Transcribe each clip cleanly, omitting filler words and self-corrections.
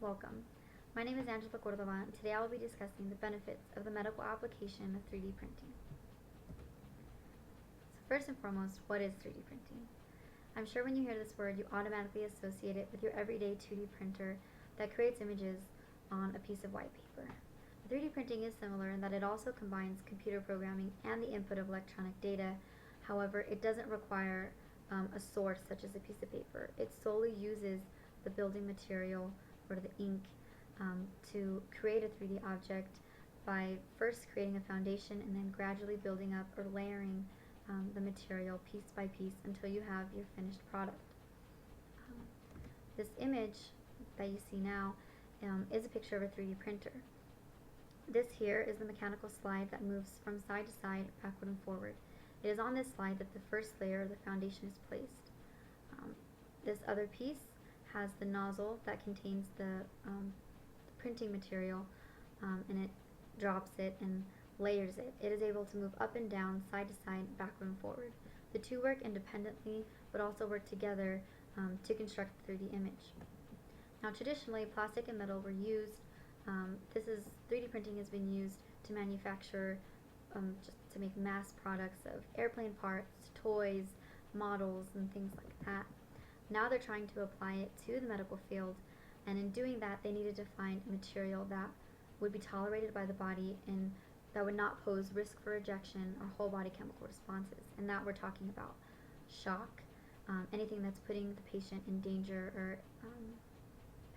Welcome. My name is Angela Cordova, and today I will be discussing the benefits of the medical application of 3D printing. So first and foremost, what is 3D printing? I'm sure when you hear this word, you automatically associate it with your everyday 2D printer that creates images on a piece of white paper. 3D printing is similar in that it also combines computer programming and the input of electronic data. However, it doesn't require a source such as a piece of paper. It solely uses the building material or the ink to create a 3D object by first creating a foundation and then gradually building up or layering the material piece by piece until you have your finished product. This image that you see now is a picture of a 3D printer. This here is the mechanical slide that moves from side to side, backward and forward. It is on this slide that the first layer of the foundation is placed. This other piece has the nozzle that contains the printing material, and it drops it and layers it. It is able to move up and down, side to side, backward and forward. The two work independently but also work together to construct the 3D image. Now traditionally, plastic and metal were used. 3D printing has been used to manufacture, just to make mass products of airplane parts, toys, models, and things like that. Now they're trying to apply it to the medical field, and in doing that they needed to find a material that would be tolerated by the body and that would not pose risk for rejection or whole body chemical responses. And that we're talking about shock, anything that's putting the patient in danger or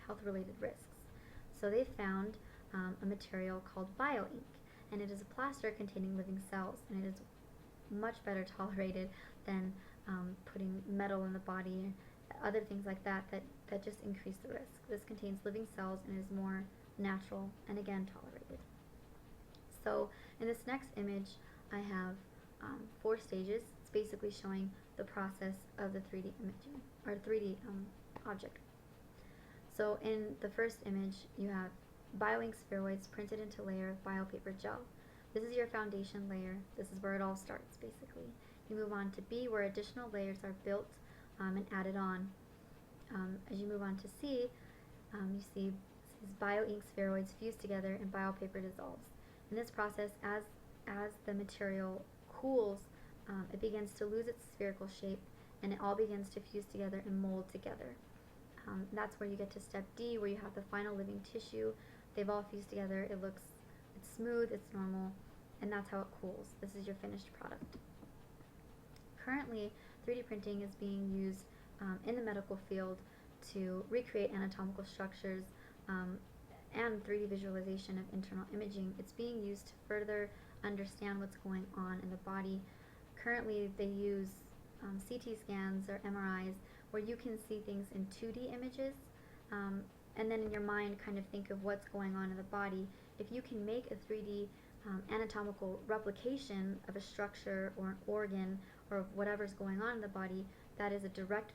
health-related risks. So they found a material called bioink, and it is a plaster containing living cells, and it is much better tolerated than putting metal in the body, other things like that just increase the risk. This contains living cells and is more natural and again tolerated. So in this next image I have 4 stages. It's basically showing the process of the 3D imaging or 3D object. So in the first image you have bioink spheroids printed into a layer of biopaper gel. This is your foundation layer. This is where it all starts basically. You move on to B, where additional layers are built and added on. As you move on to C, you see these bioink spheroids fused together and biopaper dissolves. In this process, as the material cools, it begins to lose its spherical shape and it all begins to fuse together and mold together. That's where you get to step D, where you have the final living tissue. They've all fused together. It's smooth, it's normal, and that's how it cools. This is your finished product. Currently, 3D printing is being used in the medical field to recreate anatomical structures and 3D visualization of internal imaging. It's being used to further understand what's going on in the body. Currently, they use CT scans or MRIs where you can see things in 2D images and then in your mind kind of think of what's going on in the body. If you can make a 3D anatomical replication of a structure or an organ or of whatever's going on in the body, that is a direct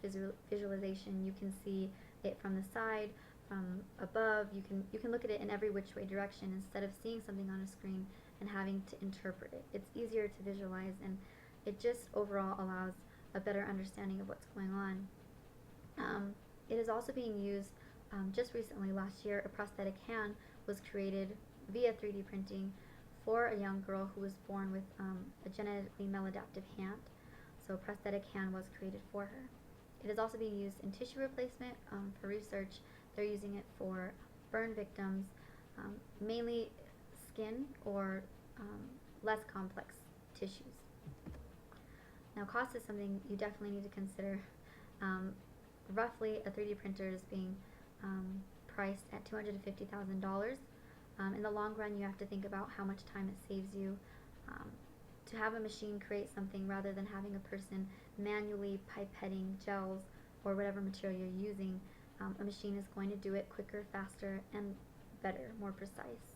visualization. You can see it from the side, from above. You can look at it in every which way direction instead of seeing something on a screen and having to interpret it. It's easier to visualize, and it just overall allows a better understanding of what's going on. It is also being used just recently. Last year, a prosthetic hand was created via 3D printing for a young girl who was born with a genetically maladaptive hand. So a prosthetic hand was created for her. It is also being used in tissue replacement for research. They're using it for burn victims, mainly skin or less complex tissues. Now, cost is something you definitely need to consider. Roughly, a 3D printer is being priced at $250,000. In the long run, you have to think about how much time it saves you. To have a machine create something rather than having a person manually pipetting gels or whatever material you're using, a machine is going to do it quicker, faster, and better, more precise.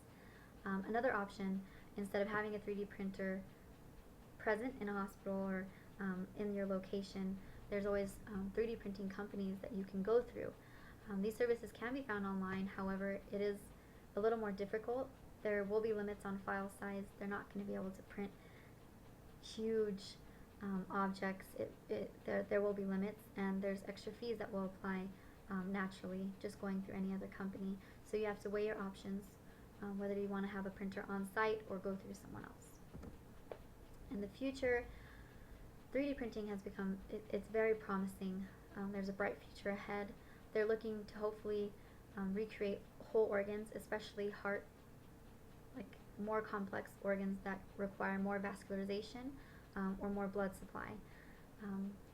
Another option, instead of having a 3D printer present in a hospital or in your location, there's always 3D printing companies that you can go through. These services can be found online. However, it is a little more difficult. There will be limits on file size. They're not going to be able to print huge objects. There will be limits, and there's extra fees that will apply naturally just going through any other company. So you have to weigh your options, whether you want to have a printer on site or go through someone else. In the future, 3D printing has become, it's very promising. There's a bright future ahead. They're looking to hopefully recreate whole organs, especially heart, like more complex organs that require more vascularization or more blood supply.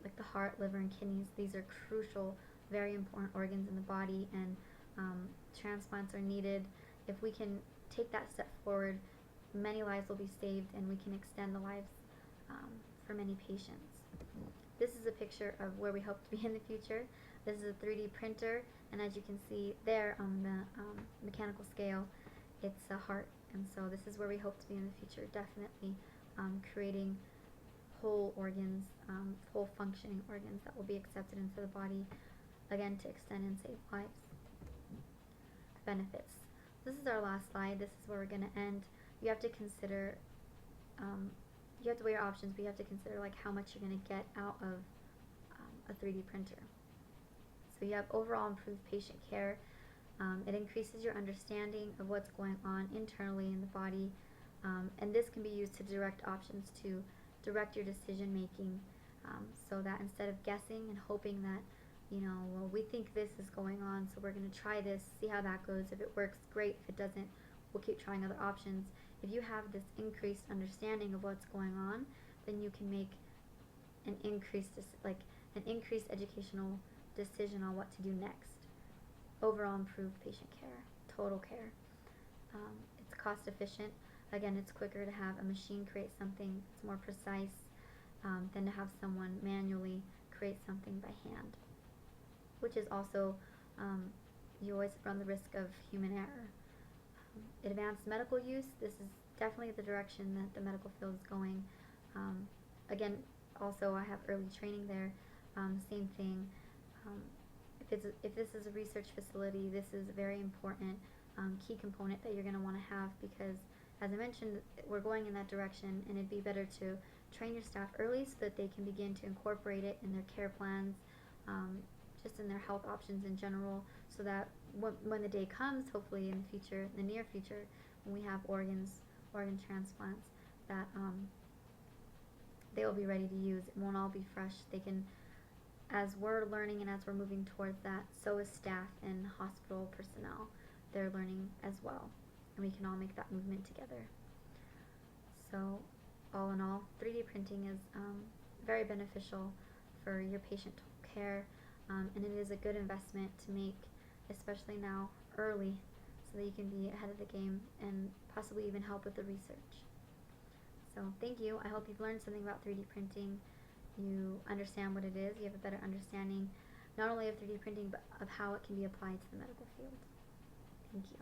Like the heart, liver, and kidneys, these are crucial, very important organs in the body, and transplants are needed. If we can take that step forward, many lives will be saved, and we can extend the lives for many patients. This is a picture of where we hope to be in the future. This is a 3D printer, and as you can see there on the mechanical scale, it's a heart, and so this is where we hope to be in the future, definitely creating whole organs, whole functioning organs that will be accepted into the body, again, to extend and save lives. Benefits. This is our last slide. This is where we're going to end. You have to consider, you have to weigh your options, but you have to consider like how much you're going to get out of a 3D printer. So you have overall improved patient care. It increases your understanding of what's going on internally in the body, and this can be used to direct options to direct your decision making, so that instead of guessing and hoping that, well, we think this is going on, so we're going to try this, see how that goes. If it works, great. If it doesn't, we'll keep trying other options. If you have this increased understanding of what's going on, then you can make an increased educational decision on what to do next. Overall improved patient care, total care. It's cost efficient. Again, it's quicker to have a machine create something that's more precise than to have someone manually create something by hand, which is also, you always run the risk of human error. Advanced medical use, this is definitely the direction that the medical field is going. Again, also I have early training there, same thing. If this is a research facility, this is a very important key component that you're going to want to have, because as I mentioned, we're going in that direction, and it'd be better to train your staff early so that they can begin to incorporate it in their care plans, just in their health options in general, so that when the day comes, hopefully in the future, in the near future, when we have organ transplants, that they will be ready to use. It won't all be fresh. They can, as we're learning and as we're moving towards that, so is staff and hospital personnel. They're learning as well, and we can all make that movement together. So all in all, 3D printing is very beneficial for your patient care, and it is a good investment to make, especially now, early, so that you can be ahead of the game and possibly even help with the research. So thank you. I hope you've learned something about 3D printing. You understand what it is. You have a better understanding not only of 3D printing, but of how it can be applied to the medical field. Thank you.